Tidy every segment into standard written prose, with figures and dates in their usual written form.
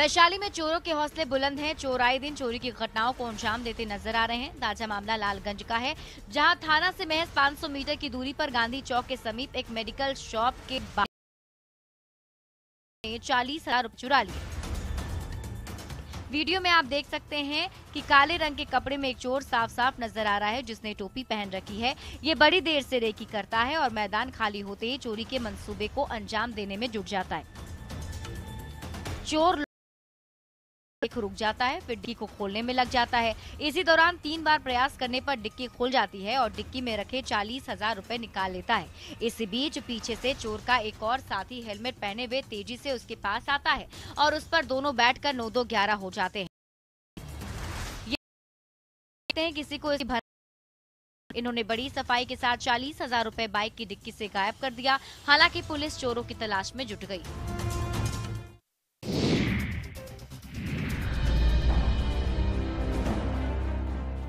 वैशाली में चोरों के हौसले बुलंद हैं। चोर आए दिन चोरी की घटनाओं को अंजाम देते नजर आ रहे हैं। ताजा मामला लालगंज का है, जहां थाना से महज 500 मीटर की दूरी पर गांधी चौक के समीप एक मेडिकल शॉप के बाहर 40,000 रुपये चुरा लिए। वीडियो में आप देख सकते हैं कि काले रंग के कपड़े में एक चोर साफ साफ नजर आ रहा है, जिसने टोपी पहन रखी है। ये बड़ी देर से रेकी करता है और मैदान खाली होते ही चोरी के मंसूबे को अंजाम देने में जुट जाता है। चोर रुक जाता है, फिर डिक्की को खोलने में लग जाता है। इसी दौरान 3 बार प्रयास करने पर डिक्की खुल जाती है और डिक्की में रखे 40,000 रुपए निकाल लेता है। इसी बीच पीछे से चोर का एक और साथी हेलमेट पहने हुए तेजी से उसके पास आता है और उस पर दोनों बैठकर 9-2-11 हो जाते हैं। किसी को इन्होंने बड़ी सफाई के साथ 40,000 रुपए बाइक की डिक्की से गायब कर दिया। हालांकि पुलिस चोरों की तलाश में जुट गई।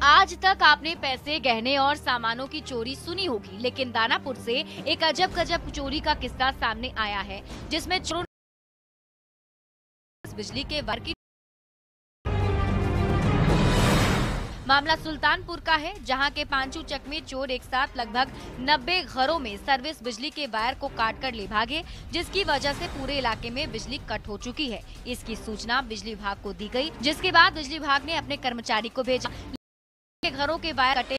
आज तक आपने पैसे, गहने और सामानों की चोरी सुनी होगी, लेकिन दानापुर से एक अजब गजब चोरी का किस्सा सामने आया है, जिसमें चोरों बिजली के वायर की। मामला सुल्तानपुर का है, जहां के पांचू चक में चोर एक साथ लगभग 90 घरों में सर्विस बिजली के वायर को काटकर ले भागे, जिसकी वजह से पूरे इलाके में बिजली कट हो चुकी है। इसकी सूचना बिजली विभाग को दी गई, जिसके बाद बिजली विभाग ने अपने कर्मचारी को भेजा। के घरों के वायर कटे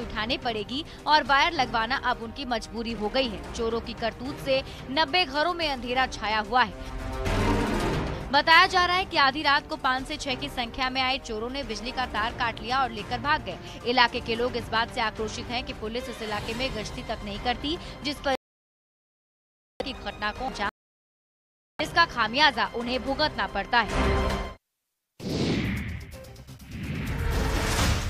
उठाने पड़ेगी और वायर लगवाना अब उनकी मजबूरी हो गई है। चोरों की करतूत से 90 घरों में अंधेरा छाया हुआ है। बताया जा रहा है कि आधी रात को 5 से 6 की संख्या में आए चोरों ने बिजली का तार काट लिया और लेकर भाग गए। इलाके के लोग इस बात से आक्रोशित हैं कि पुलिस इस इलाके में गश्ती तक नहीं करती, जिस पर की घटना को इसका खामियाजा उन्हें भुगतना पड़ता है।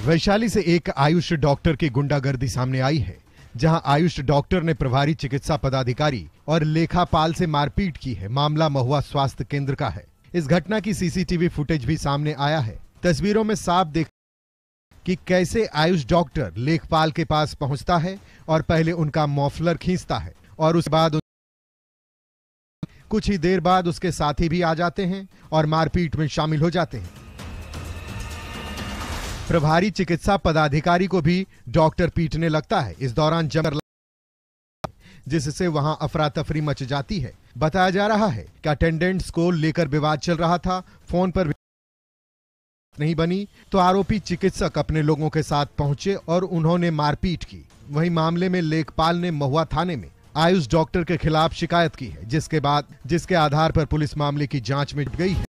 वैशाली से एक आयुष डॉक्टर की गुंडागर्दी सामने आई है, जहां आयुष डॉक्टर ने प्रभारी चिकित्सा पदाधिकारी और लेखापाल से मारपीट की है। मामला महुआ स्वास्थ्य केंद्र का है। इस घटना की सीसीटीवी फुटेज भी सामने आया है। तस्वीरों में साफ देख कि कैसे आयुष डॉक्टर लेखपाल के पास पहुंचता है और पहले उनका मॉफलर खींचता है और उसके बाद कुछ ही देर बाद उसके साथी भी आ जाते हैं और मारपीट में शामिल हो जाते हैं। प्रभारी चिकित्सा पदाधिकारी को भी डॉक्टर पीटने लगता है। इस दौरान जमकर जिससे वहां अफरा तफरी मच जाती है। बताया जा रहा है कि अटेंडेंट्स को लेकर विवाद चल रहा था। फोन पर नहीं बनी तो आरोपी चिकित्सक अपने लोगों के साथ पहुंचे और उन्होंने मारपीट की। वहीं मामले में लेखपाल ने महुआ थाने में आयुष डॉक्टर के खिलाफ शिकायत की है, जिसके आधार पर पुलिस मामले की जांच में जुट गई है।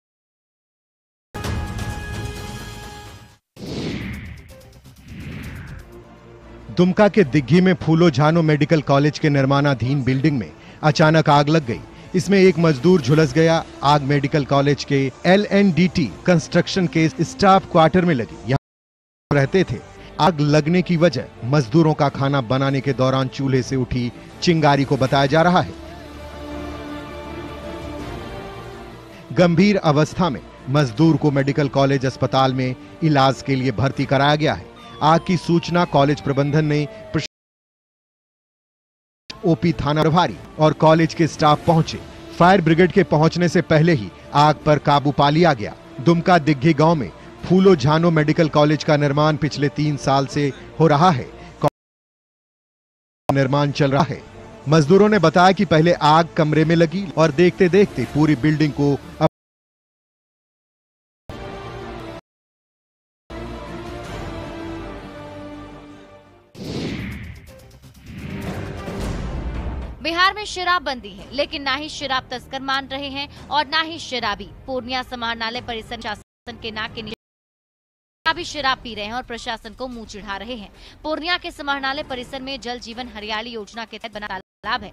दुमका के दिग्घी में फूलो झानो मेडिकल कॉलेज के निर्माणाधीन बिल्डिंग में अचानक आग लग गई। इसमें एक मजदूर झुलस गया। आग मेडिकल कॉलेज के LNDT कंस्ट्रक्शन के स्टाफ क्वार्टर में लगी। यहां रहते थे। आग लगने की वजह मजदूरों का खाना बनाने के दौरान चूल्हे से उठी चिंगारी को बताया जा रहा है। गंभीर अवस्था में मजदूर को मेडिकल कॉलेज अस्पताल में इलाज के लिए भर्ती कराया गया है। आग की सूचना कॉलेज प्रबंधन ने ओपी थाना प्रभारी और कॉलेज के स्टाफ पहुंचे। फायर ब्रिगेड के पहुंचने से पहले ही आग पर काबू पा लिया गया। दुमका दिग्घी गांव में फूलो झानो मेडिकल कॉलेज का निर्माण पिछले 3 साल से हो रहा है। निर्माण चल रहा है। मजदूरों ने बताया कि पहले आग कमरे में लगी और देखते देखते पूरी बिल्डिंग को बिहार में शराबबंदी है, लेकिन ना ही शराब तस्कर मान रहे हैं और ना ही शराबी। पूर्णिया समाहरणालय परिसर प्रशासन के नाक के नीचे शराब पी रहे हैं और प्रशासन को मुंह चिढ़ा रहे हैं। पूर्णिया के समाहरणालय परिसर में जल जीवन हरियाली योजना के तहत बना तालाब है।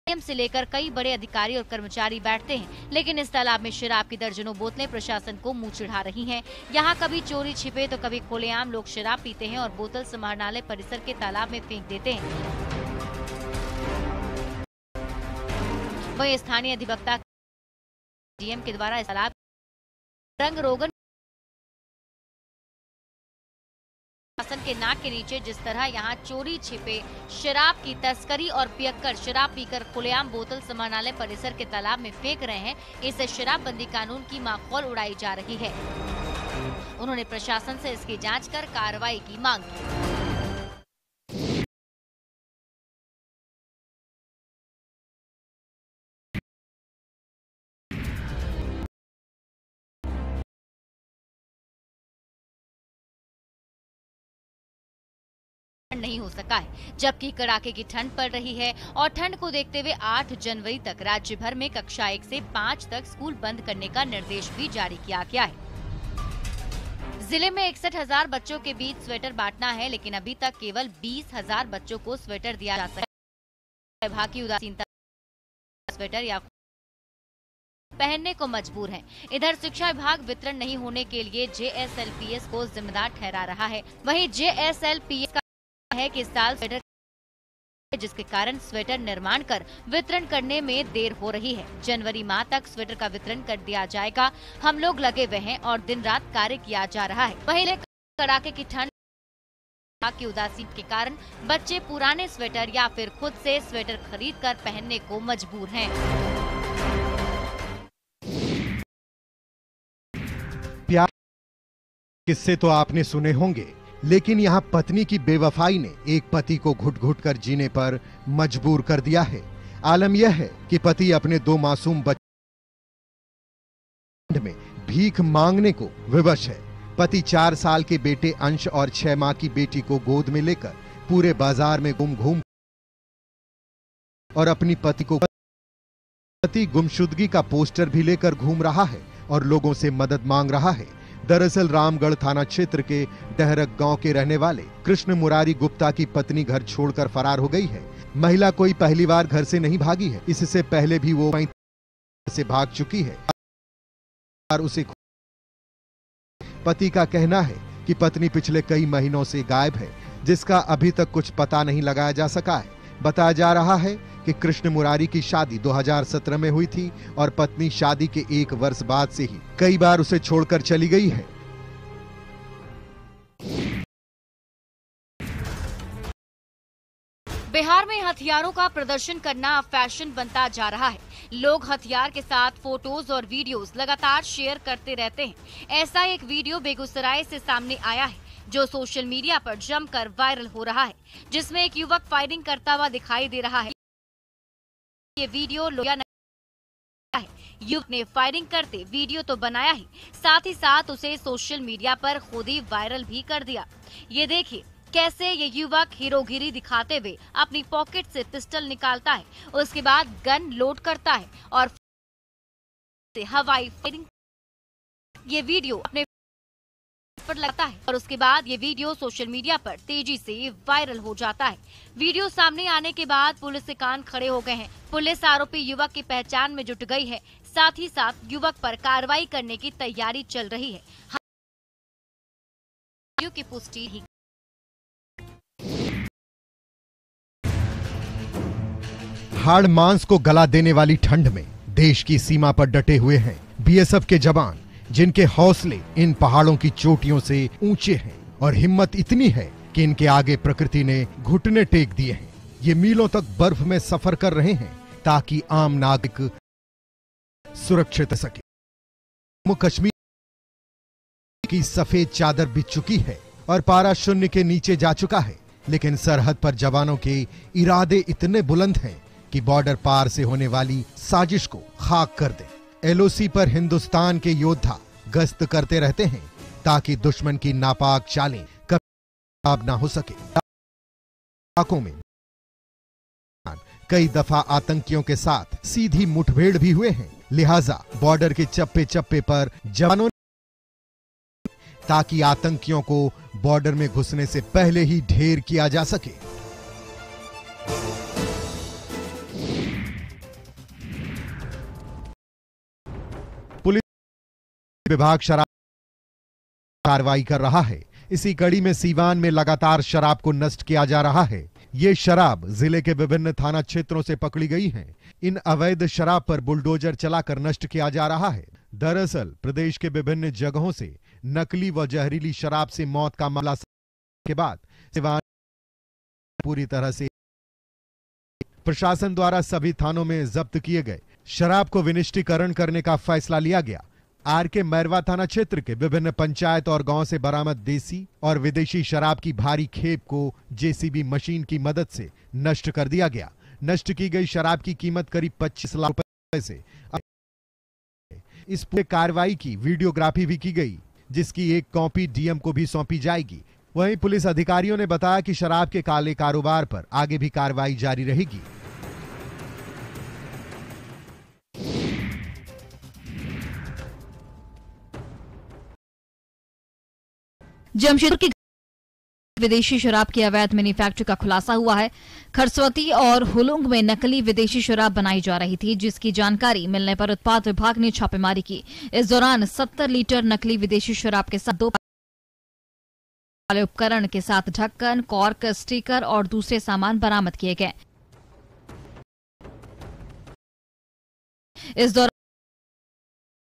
डीएम से लेकर कई बड़े अधिकारी और कर्मचारी बैठते हैं, लेकिन इस तालाब में शराब की दर्जनों बोतलें प्रशासन को मुंह चिढ़ा रही हैं। यहाँ कभी चोरी छिपे तो कभी खुलेआम लोग शराब पीते हैं और बोतल समाहरणालय परिसर के तालाब में फेंक देते हैं। वहीं स्थानीय अधिवक्ता डीएम के द्वारा इस तालाब रंग रोगन प्रशासन के नाक के नीचे जिस तरह यहाँ चोरी छिपे शराब की तस्करी और पियक्कर शराब पीकर खुलेआम बोतल समाहरणालय परिसर के तालाब में फेंक रहे हैं, इससे शराबबंदी कानून की माखौल उड़ाई जा रही है। उन्होंने प्रशासन से इसकी जांच कर कार्रवाई की मांग की। नहीं हो सका है, जबकि कड़ाके की ठंड पड़ रही है और ठंड को देखते हुए 8 जनवरी तक राज्य भर में कक्षा 1 से 5 तक स्कूल बंद करने का निर्देश भी जारी किया गया है। जिले में 61,000 बच्चों के बीच स्वेटर बांटना है, लेकिन अभी तक केवल 20,000 बच्चों को स्वेटर दिया जा सका है। विभाग की उदासीनता स्वेटर या पहनने को मजबूर हैं। इधर शिक्षा विभाग वितरण नहीं होने के लिए JSLPS को जिम्मेदार ठहरा रहा है। वहीं JSLPS है कि इस साल स्वेटर, जिसके कारण स्वेटर निर्माण कर वितरण करने में देर हो रही है। जनवरी माह तक स्वेटर का वितरण कर दिया जाएगा। हम लोग लगे हुए हैं और दिन रात कार्य किया जा रहा है। पहले कड़ाके की ठंड की उदासीन के कारण बच्चे पुराने स्वेटर या फिर खुद से स्वेटर खरीद कर पहनने को मजबूर हैं। प्यार किस्से तो आपने सुने होंगे, लेकिन यहाँ पत्नी की बेवफाई ने एक पति को घुट-घुट कर जीने पर मजबूर कर दिया है। आलम यह है कि पति अपने 2 मासूम बच्चों में भीख मांगने को विवश है। पति 4 साल के बेटे अंश और 6 माह की बेटी को गोद में लेकर पूरे बाजार में घूम और अपनी पति गुमशुदगी का पोस्टर भी लेकर घूम रहा है और लोगों से मदद मांग रहा है। दरअसल रामगढ़ थाना क्षेत्र के डहरक गांव के रहने वाले कृष्ण मुरारी गुप्ता की पत्नी घर छोड़कर फरार हो गई है। महिला कोई पहली बार घर से नहीं भागी है, इससे पहले भी वो से भाग चुकी है और उसे पति का कहना है कि पत्नी पिछले कई महीनों से गायब है, जिसका अभी तक कुछ पता नहीं लगाया जा सका है। बताया जा रहा है कि कृष्ण मुरारी की शादी 2017 में हुई थी और पत्नी शादी के 1 वर्ष बाद से ही कई बार उसे छोड़कर चली गई है। बिहार में हथियारों का प्रदर्शन करना अब फैशन बनता जा रहा है। लोग हथियार के साथ फोटोज और वीडियोस लगातार शेयर करते रहते हैं। ऐसा एक वीडियो बेगूसराय से सामने आया है जो सोशल मीडिया पर जमकर वायरल हो रहा है, जिसमें एक युवक फायरिंग करता हुआ दिखाई दे रहा है। ये वीडियो है। युवक ने फायरिंग करते वीडियो तो बनाया ही, साथ ही साथ उसे सोशल मीडिया पर खुद ही वायरल भी कर दिया। ये देखिए कैसे ये युवक हीरोगिरी दिखाते हुए अपनी पॉकेट से पिस्टल निकालता है, उसके बाद गन लोड करता है और हवाई फायरिंग। ये वीडियो अपने पर लगता है और उसके बाद ये वीडियो सोशल मीडिया पर तेजी से वायरल हो जाता है। वीडियो सामने आने के बाद पुलिस के कान खड़े हो गए हैं। पुलिस आरोपी युवक की पहचान में जुट गई है, साथ ही साथ युवक पर कार्रवाई करने की तैयारी चल रही है। की पुष्टि ही हाड़ मांस को गला देने वाली ठंड में देश की सीमा पर डटे हुए हैं BSF के जवान, जिनके हौसले इन पहाड़ों की चोटियों से ऊंचे हैं और हिम्मत इतनी है कि इनके आगे प्रकृति ने घुटने टेक दिए हैं। ये मीलों तक बर्फ में सफर कर रहे हैं ताकि आम नागरिक सुरक्षित सके। जम्मू कश्मीर की सफेद चादर बिछ चुकी है और पारा शून्य के नीचे जा चुका है, लेकिन सरहद पर जवानों के इरादे इतने बुलंद हैं कि बॉर्डर पार से होने वाली साजिश को खाक कर दें। LOC पर हिंदुस्तान के योद्धा गश्त करते रहते हैं ताकि दुश्मन की नापाक चालें कभी ना हो सके। इलाकों में कई दफा आतंकियों के साथ सीधी मुठभेड़ भी हुए हैं, लिहाजा बॉर्डर के चप्पे चप्पे पर जवानों ताकि आतंकियों को बॉर्डर में घुसने से पहले ही ढेर किया जा सके। पुलिस विभाग शराब कार्रवाई कर रहा है। इसी कड़ी में सीवान में लगातार शराब को नष्ट किया जा रहा है। ये शराब जिले के विभिन्न थाना क्षेत्रों से पकड़ी गई है। इन अवैध शराब पर बुलडोजर चलाकर नष्ट किया जा रहा है। दरअसल प्रदेश के विभिन्न जगहों से नकली व जहरीली शराब से मौत का मामला के बाद सिवान पूरी तरह से प्रशासन द्वारा सभी थानों में जब्त किए गए शराब को विनिष्टीकरण करने का फैसला लिया गया। आरके मैरवा थाना क्षेत्र के विभिन्न पंचायत और गांव से बरामद देसी और विदेशी शराब की भारी खेप को जेसीबी मशीन की मदद से नष्ट कर दिया गया। नष्ट की गई शराब की कीमत करीब 25 लाख रुपए से। इस पूरे कार्रवाई की वीडियोग्राफी भी की गई, जिसकी एक कॉपी डीएम को भी सौंपी जाएगी। वहीं पुलिस अधिकारियों ने बताया कि शराब के काले कारोबार पर आगे भी कार्रवाई जारी रहेगी। जमशेदपुर की विदेशी शराब की अवैध मैन्युफैक्चर का खुलासा हुआ है। खरसवती और हुलुंग में नकली विदेशी शराब बनाई जा रही थी, जिसकी जानकारी मिलने पर उत्पाद विभाग ने छापेमारी की। इस दौरान 70 लीटर नकली विदेशी शराब के साथ 2 वाले उपकरण के साथ ढक्कन, कॉर्क, स्टिकर और दूसरे सामान बरामद किए गए। इस दौरान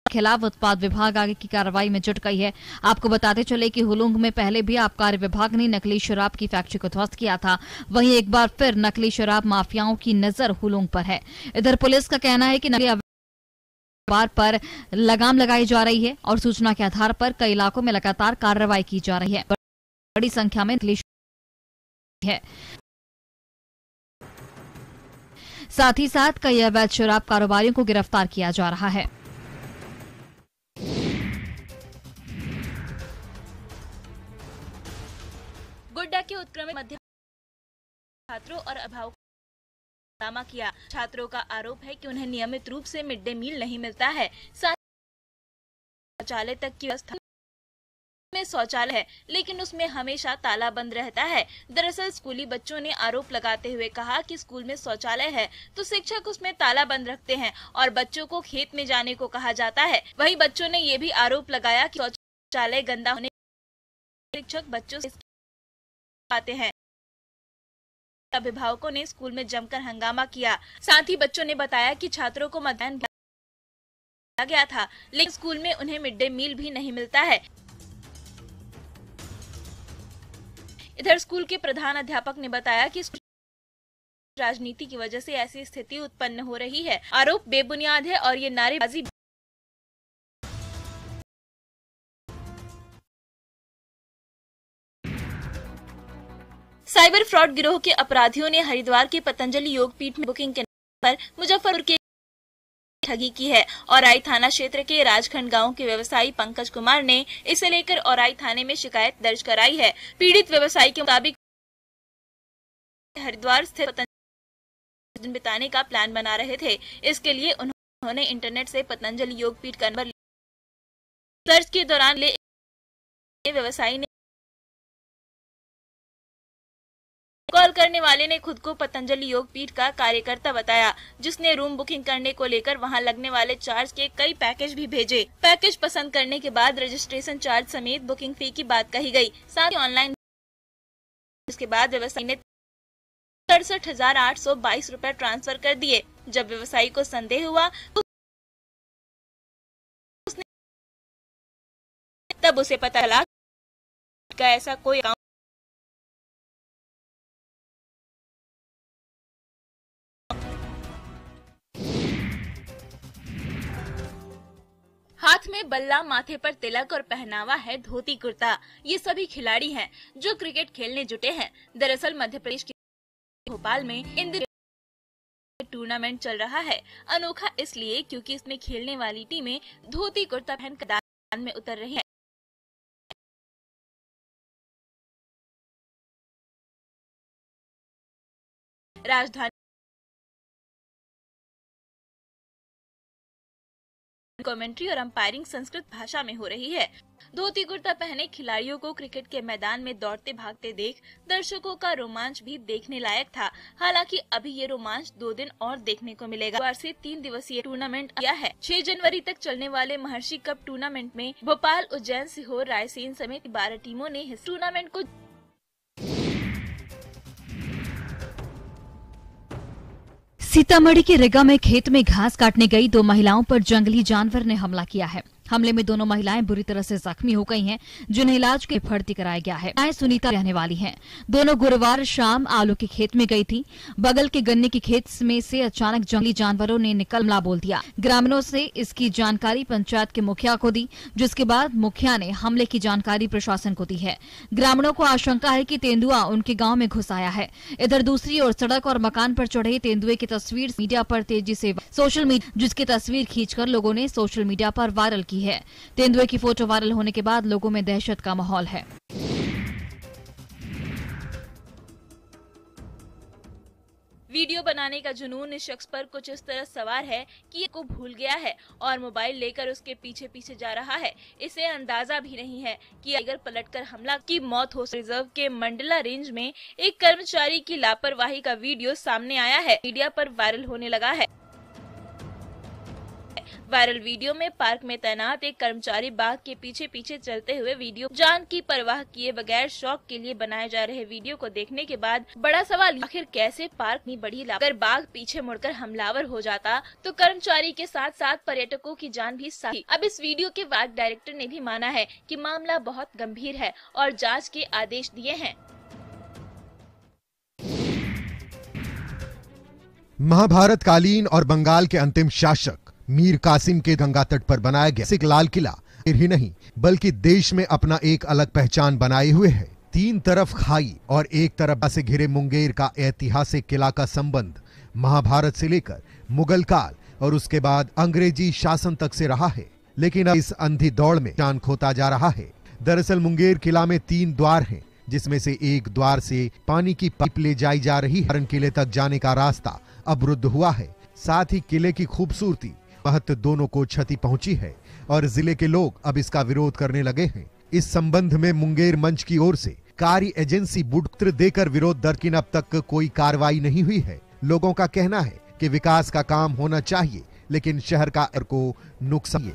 खिलाफ उत्पाद विभाग आगे की कार्रवाई में जुट गई है। आपको बताते चले कि हुलुंग में पहले भी आबकारी विभाग ने नकली शराब की फैक्ट्री को ध्वस्त किया था। वहीं एक बार फिर नकली शराब माफियाओं की नजर हुलुंग पर है। इधर पुलिस का कहना है कि नकली व्यापार पर लगाम लगाई जा रही है और सूचना के आधार पर कई इलाकों में लगातार कार्रवाई की जा रही है। बड़ी संख्या में नकली है, साथ ही साथ कई अवैध शराब कारोबारियों को गिरफ्तार किया जा रहा है। गोड्डा के उत्क्रमित मध्य छात्रों और अभिभावकों ने हंगामा किया। छात्रों का आरोप है कि उन्हें नियमित रूप से मिड डे मील नहीं मिलता है। साथ शौचालय तक की व्यवस्था में शौचालय है, लेकिन उसमें हमेशा ताला बंद रहता है। दरअसल स्कूली बच्चों ने आरोप लगाते हुए कहा कि स्कूल में शौचालय है तो शिक्षक उसमें ताला बंद रखते हैं और बच्चों को खेत में जाने को कहा जाता है। वहीं बच्चों ने ये भी आरोप लगाया कि शौचालय गंदा होने शिक्षक बच्चों से आते हैं। अभिभावकों ने स्कूल में जमकर हंगामा किया। साथ ही बच्चों ने बताया कि छात्रों को मध्याह्न दिया गया था, लेकिन स्कूल में उन्हें मिड डे मील भी नहीं मिलता है। इधर स्कूल के प्रधान अध्यापक ने बताया कि राजनीति की वजह से ऐसी स्थिति उत्पन्न हो रही है। आरोप बेबुनियाद है और ये नारेबाजी। साइबर फ्रॉड गिरोह के अपराधियों ने हरिद्वार के पतंजलि योग पीठ में बुकिंग के नाम पर मुजफ्फरपुर के ठगी की है। औराई थाना क्षेत्र के राजखंड गांव के व्यवसायी पंकज कुमार ने इसे लेकर औराई थाने में शिकायत दर्ज कराई है। पीड़ित व्यवसायी के मुताबिक हरिद्वार स्थित पतंजलि दिन बिताने का प्लान बना रहे थे। इसके लिए उन्होंने इंटरनेट से पतंजलि योग पीठ का नंबर सर्च के दौरान व्यवसायी ने कॉल करने वाले ने खुद को पतंजलि योग पीठ का कार्यकर्ता बताया, जिसने रूम बुकिंग करने को लेकर वहां लगने वाले चार्ज के कई पैकेज भी भेजे। पैकेज पसंद करने के बाद रजिस्ट्रेशन चार्ज समेत बुकिंग फी की बात कही गई। साथ ही ऑनलाइन इसके बाद व्यवसायी ने 67,822 रुपए ट्रांसफर कर दिए। जब व्यवसायी को संदेह हुआ तब उसे पता चला कि ऐसा कोई अकाउंट हाथ में बल्ला, माथे पर तिलक और पहनावा है धोती कुर्ता। ये सभी खिलाड़ी हैं जो क्रिकेट खेलने जुटे हैं। दरअसल मध्य प्रदेश के भोपाल में इन दिनों टूर्नामेंट चल रहा है। अनोखा इसलिए क्योंकि इसमें खेलने वाली टीमें धोती कुर्ता पहनकर मैदान में उतर रही हैं। राजधानी कमेंट्री और अंपायरिंग संस्कृत भाषा में हो रही है। धोती कुर्ता पहने खिलाड़ियों को क्रिकेट के मैदान में दौड़ते भागते देख दर्शकों का रोमांच भी देखने लायक था। हालांकि अभी ये रोमांच 2 दिन और देखने को मिलेगा। बार से 3 दिवसीय टूर्नामेंट आया है। 6 जनवरी तक चलने वाले महर्षि कप टूर्नामेंट में भोपाल, उज्जैन, सीहोर, रायसेन समेत 12 टीमों ने इस टूर्नामेंट को सीतामढ़ी के रिगा में खेत में घास काटने गई 2 महिलाओं पर जंगली जानवर ने हमला किया है। हमले में दोनों महिलाएं बुरी तरह से जख्मी हो गई हैं, जिन्हें इलाज के लिए भर्ती कराया गया है। महिलाएं सुनीता रहने वाली हैं। दोनों गुरुवार शाम आलू के खेत में गई थी। बगल के गन्ने के खेत में से अचानक जंगली जानवरों ने निकल हमला बोल दिया। ग्रामीणों से इसकी जानकारी पंचायत के मुखिया को दी, जिसके बाद मुखिया ने हमले की जानकारी प्रशासन को दी है। ग्रामीणों को आशंका है कि तेंदुआ उनके गांव में घुस आया है। इधर दूसरी ओर सड़क और मकान पर चढ़े तेंदुए की तस्वीर मीडिया पर तेजी से सोशल मीडिया, जिसकी तस्वीर खींचकर लोगों ने सोशल मीडिया पर वायरल की है। तेंदुए की फोटो वायरल होने के बाद लोगों में दहशत का माहौल है। वीडियो बनाने का जुनून इस शख्स पर कुछ इस तरह सवार है कि ये को भूल गया है और मोबाइल लेकर उसके पीछे पीछे जा रहा है। इसे अंदाजा भी नहीं है कि अगर पलटकर हमला की मौत हो। रिजर्व के मंडला रेंज में एक कर्मचारी की लापरवाही का वीडियो सामने आया है, मीडिया पर वायरल होने लगा है। वायरल वीडियो में पार्क में तैनात एक कर्मचारी बाघ के पीछे पीछे चलते हुए वीडियो जान की परवाह किए बगैर शौक के लिए बनाए जा रहे वीडियो को देखने के बाद बड़ा सवाल, आखिर कैसे पार्क में बड़ी अगर बाघ पीछे मुड़कर हमलावर हो जाता तो कर्मचारी के साथ साथ पर्यटकों की जान भी साथी। अब इस वीडियो के बाद डायरेक्टर ने भी माना है कि मामला बहुत गंभीर है और जाँच के आदेश दिए हैं। महाभारत कालीन और बंगाल के अंतिम शासक मीर कासिम के गंगा तट पर बनाया गया सिख लाल किला ही नहीं बल्कि देश में अपना एक अलग पहचान बनाए हुए है। 3 तरफ खाई और एक तरफ से घिरे मुंगेर का ऐतिहासिक किला का संबंध महाभारत से लेकर मुगल काल और उसके बाद अंग्रेजी शासन तक से रहा है, लेकिन अब इस अंधी दौड़ में जान खोता जा रहा है। दरअसल मुंगेर किला में 3 द्वार हैं, जिसमें से एक द्वार से पानी की पाइप ले जाई जा रही है। किले तक जाने का रास्ता अवरुद्ध हुआ है। साथ ही किले की खूबसूरती महत्व दोनों को क्षति पहुंची है और जिले के लोग अब इसका विरोध करने लगे हैं। इस संबंध में मुंगेर मंच की ओर से कार्य एजेंसी बुटत्र देकर विरोध दर्ज, लेकिन अब तक कोई कार्रवाई नहीं हुई है। लोगों का कहना है कि विकास का काम होना चाहिए, लेकिन शहर का को नुकसान।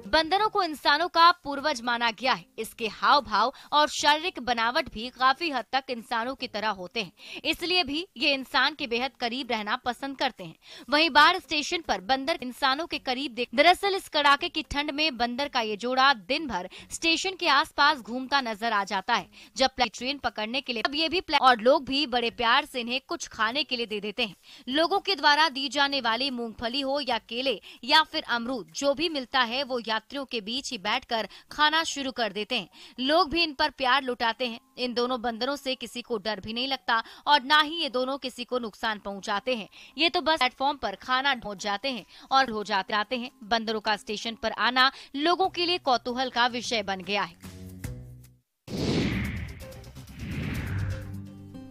बंदरों को इंसानों का पूर्वज माना गया है। इसके हाव भाव और शारीरिक बनावट भी काफी हद तक इंसानों की तरह होते हैं, इसलिए भी ये इंसान के बेहद करीब रहना पसंद करते हैं। वहीं बाढ़ स्टेशन पर बंदर इंसानों के करीब देख। दरअसल इस कड़ाके की ठंड में बंदर का ये जोड़ा दिन भर स्टेशन के आसपास घूमता नजर आ जाता है। जब ट्रेन पकड़ने के लिए अब ये भी और लोग भी बड़े प्यार से इन्हें कुछ खाने के लिए दे देते हैं। लोगों के द्वारा दी जाने वाली मूंगफली हो या केले या फिर अमरूद, जो भी मिलता है वो यात्रियों के बीच ही बैठकर खाना शुरू कर देते हैं। लोग भी इन पर प्यार लुटाते हैं। इन दोनों बंदरों से किसी को डर भी नहीं लगता और ना ही ये दोनों किसी को नुकसान पहुंचाते हैं। ये तो बस प्लेटफॉर्म पर खाना पहुंच जाते हैं और हो जाते हैं। बंदरों का स्टेशन पर आना लोगों के लिए कौतूहल का विषय बन गया है।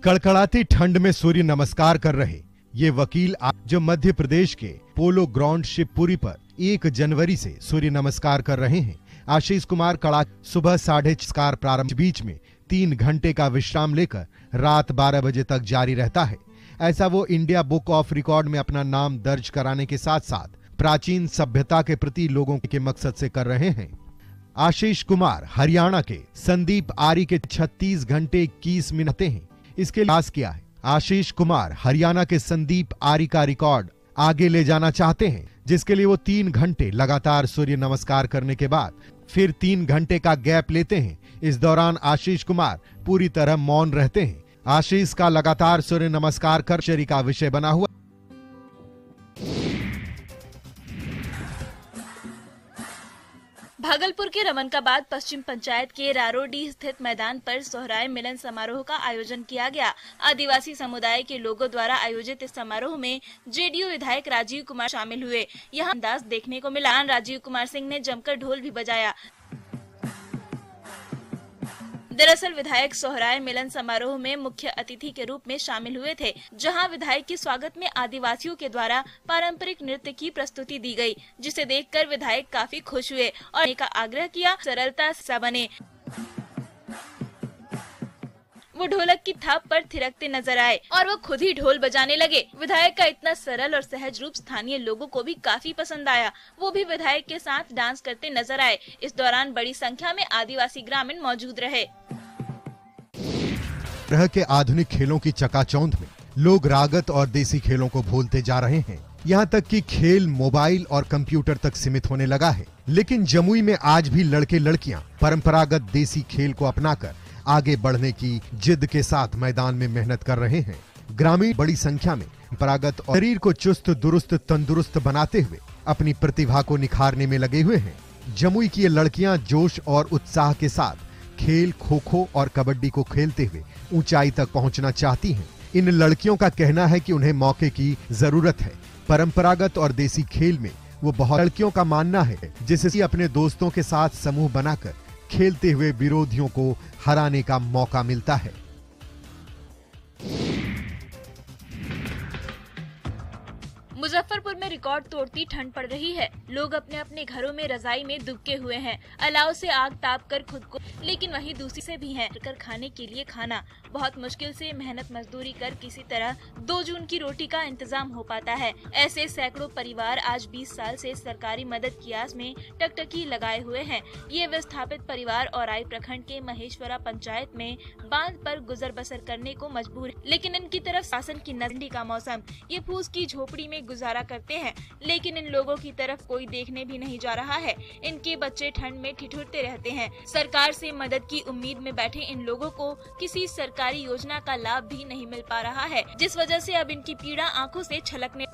कड़कड़ाती ठंड में सूर्य नमस्कार कर रहे ये वकील जो मध्य प्रदेश के पोलो ग्राउंड शिवपुरी पर 1 जनवरी से सूर्य नमस्कार कर रहे हैं। आशीष कुमार कड़ा सुबह 6:30 प्रारंभ बीच में 3 घंटे का विश्राम लेकर रात 12 बजे तक जारी रहता है। ऐसा वो इंडिया बुक ऑफ रिकॉर्ड में अपना नाम दर्ज कराने के साथ साथ प्राचीन सभ्यता के प्रति लोगों के मकसद से कर रहे हैं। आशीष कुमार हरियाणा के संदीप आरी के 36 घंटे 21 मिनट हैं। इसके लिए किया है। आशीष कुमार हरियाणा के संदीप आरी का रिकॉर्ड आगे ले जाना चाहते हैं, जिसके लिए वो 3 घंटे लगातार सूर्य नमस्कार करने के बाद फिर 3 घंटे का गैप लेते हैं। इस दौरान आशीष कुमार पूरी तरह मौन रहते हैं। आशीष का लगातार सूर्य नमस्कार कर आश्चर्य का विषय बना हुआ। भागलपुर के रमनकाबाद पश्चिम पंचायत के रारोडी स्थित मैदान पर सोहराय मिलन समारोह का आयोजन किया गया। आदिवासी समुदाय के लोगों द्वारा आयोजित इस समारोह में जेडीयू विधायक राजीव कुमार शामिल हुए। यहाँ अंदाज देखने को मिला। राजीव कुमार सिंह ने जमकर ढोल भी बजाया। दरअसल विधायक सोहराय मिलन समारोह में मुख्य अतिथि के रूप में शामिल हुए थे, जहां विधायक के स्वागत में आदिवासियों के द्वारा पारंपरिक नृत्य की प्रस्तुति दी गई, जिसे देखकर विधायक काफी खुश हुए और का आग्रह किया सरलता से बने। वो ढोलक की थाप पर थिरकते नजर आए और वो खुद ही ढोल बजाने लगे। विधायक का इतना सरल और सहज रूप स्थानीय लोगों को भी काफी पसंद आया। वो भी विधायक के साथ डांस करते नजर आए। इस दौरान बड़ी संख्या में आदिवासी ग्रामीण मौजूद रहे। तरह के आधुनिक खेलों की चकाचौंध में लोग रागत और देसी खेलों को भूलते जा रहे हैं। यहाँ तक कि खेल मोबाइल और कंप्यूटर तक सीमित होने लगा है। लेकिन जमुई में आज भी लड़के लड़कियां परंपरागत देसी खेल को अपनाकर आगे बढ़ने की जिद के साथ मैदान में मेहनत कर रहे हैं। ग्रामीण बड़ी संख्या में परंपरागत और शरीर को चुस्त दुरुस्त तंदुरुस्त बनाते हुए अपनी प्रतिभा को निखारने में लगे हुए हैं। जमुई की ये लड़कियां जोश और उत्साह के साथ खेल खो खो और कबड्डी को खेलते हुए ऊंचाई तक पहुंचना चाहती हैं। इन लड़कियों का कहना है कि उन्हें मौके की जरूरत है। परंपरागत और देसी खेल में वो बहुत लड़कियों का मानना है जिससे अपने दोस्तों के साथ समूह बनाकर खेलते हुए विरोधियों को हराने का मौका मिलता है। मुजफ्फरपुर में रिकॉर्ड तोड़ती ठंड पड़ रही है। लोग अपने अपने घरों में रजाई में दुबके हुए हैं। अलाव से आग ताप कर खुद को, लेकिन वहीं दूसरी से भी हैं कर खाने के लिए खाना। बहुत मुश्किल से मेहनत मजदूरी कर किसी तरह 2 जून की रोटी का इंतजाम हो पाता है। ऐसे सैकड़ों परिवार आज 20 साल से सरकारी मदद की आस में टकटकी लगाए हुए हैं। ये विस्थापित परिवार औराई प्रखंड के महेश्वरा पंचायत में बांध पर गुजर बसर करने को मजबूर है। लेकिन इनकी तरफ शासन की नजरी का मौसम, ये फूस की झोपड़ी में गुजारा करते हैं, लेकिन इन लोगों की तरफ कोई देखने भी नहीं जा रहा है। इनके बच्चे ठंड में ठिठुरते रहते हैं। सरकार से मदद की उम्मीद में बैठे इन लोगों को किसी सरकारी योजना का लाभ भी नहीं मिल पा रहा है, जिस वजह से अब इनकी पीड़ा आंखों से छलकने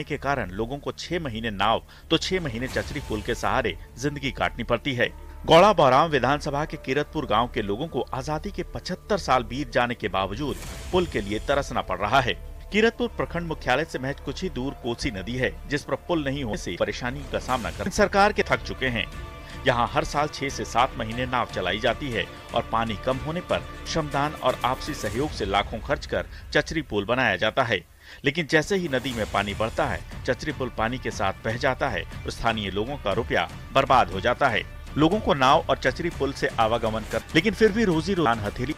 के कारण लोगों को 6 महीने नाव तो 6 महीने चचरी पुल के सहारे जिंदगी काटनी पड़ती है। गौड़ा बौराम विधानसभा के किरतपुर गांव के लोगों को आजादी के 75 साल बीत जाने के बावजूद पुल के लिए तरसना पड़ रहा है। किरतपुर प्रखंड मुख्यालय से महज कुछ ही दूर कोसी नदी है, जिस पर पुल नहीं होने से परेशानी का सामना कर सरकार के थक चुके हैं। यहाँ हर साल 6 से 7 महीने नाव चलाई जाती है और पानी कम होने पर श्रमदान और आपसी सहयोग से लाखों खर्च कर चचरी पुल बनाया जाता है। लेकिन जैसे ही नदी में पानी बढ़ता है, चचरी पुल पानी के साथ बह जाता है और स्थानीय लोगों का रुपया बर्बाद हो जाता है। लोगों को नाव और चचरी पुल से आवागमन कर, लेकिन फिर भी रोजी रोटी हथेली